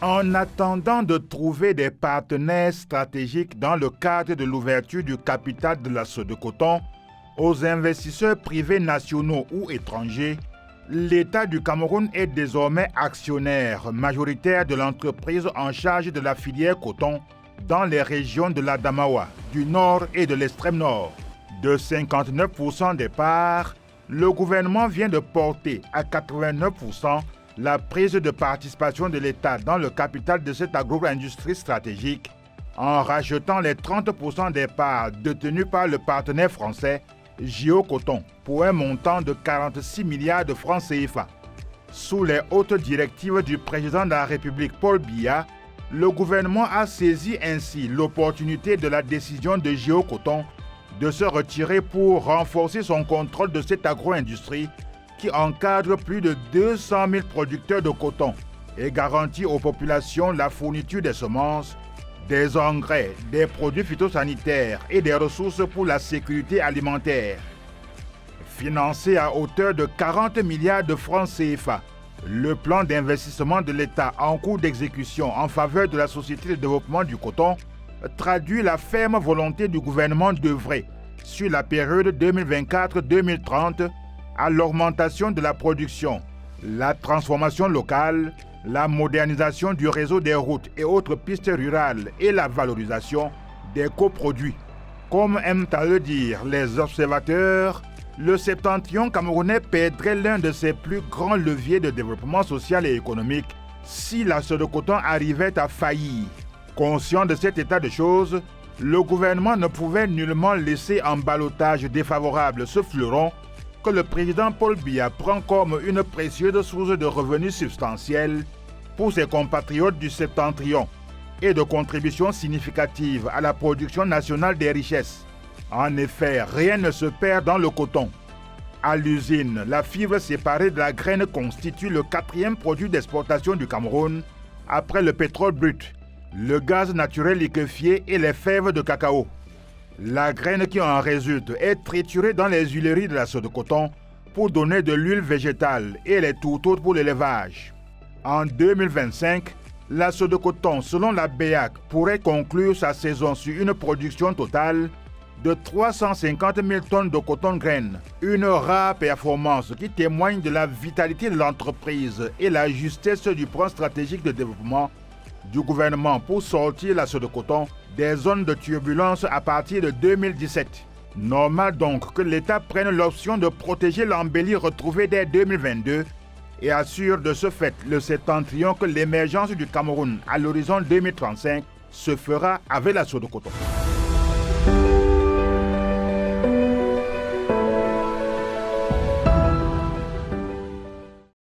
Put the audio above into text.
En attendant de trouver des partenaires stratégiques dans le cadre de l'ouverture du capital de la Sodecoton aux investisseurs privés nationaux ou étrangers, l'État du Cameroun est désormais actionnaire majoritaire de l'entreprise en charge de la filière coton dans les régions de l'Adamawa, du Nord et de l'extrême Nord. De 59% des parts, le gouvernement vient de porter à 89% la prise de participation de l'État dans le capital de cette agro-industrie stratégique en rachetant les 30% des parts détenues par le partenaire français JO Coton pour un montant de 46 milliards de francs CFA. Sous les hautes directives du président de la République Paul Biya, le gouvernement a saisi ainsi l'opportunité de la décision de JO Coton de se retirer pour renforcer son contrôle de cette agro-industrie qui encadre plus de 200 000 producteurs de coton et garantit aux populations la fourniture des semences, des engrais, des produits phytosanitaires et des ressources pour la sécurité alimentaire. Financé à hauteur de 40 milliards de francs CFA, le plan d'investissement de l'État en cours d'exécution en faveur de la Société de développement du coton traduit la ferme volonté du gouvernement d'œuvrer sur la période 2024-2030 à l'augmentation de la production, la transformation locale, la modernisation du réseau des routes et autres pistes rurales et la valorisation des coproduits. Comme aiment à le dire les observateurs, le septentrion camerounais perdrait l'un de ses plus grands leviers de développement social et économique si la Sodecoton arrivait à faillir. Conscient de cet état de choses, le gouvernement ne pouvait nullement laisser en ballottage défavorable ce fleuron que le président Paul Biya prend comme une précieuse source de revenus substantiels pour ses compatriotes du septentrion et de contributions significatives à la production nationale des richesses. En effet, rien ne se perd dans le coton. À l'usine, la fibre séparée de la graine constitue le 4e produit d'exportation du Cameroun, après le pétrole brut, le gaz naturel liquéfié et les fèves de cacao. La graine qui en résulte est triturée dans les huileries de la Sodecoton pour donner de l'huile végétale et les tourteaux pour l'élevage. En 2025, la Sodecoton, selon la BEAC, pourrait conclure sa saison sur une production totale de 350 000 tonnes de coton-graine, une rare performance qui témoigne de la vitalité de l'entreprise et la justesse du plan stratégique de développement du gouvernement pour sortir la Sodecoton des zones de turbulence à partir de 2017. Normal donc que l'État prenne l'option de protéger l'embellie retrouvée dès 2022 et assure de ce fait le septentrion que l'émergence du Cameroun à l'horizon 2035 se fera avec la Sodecoton.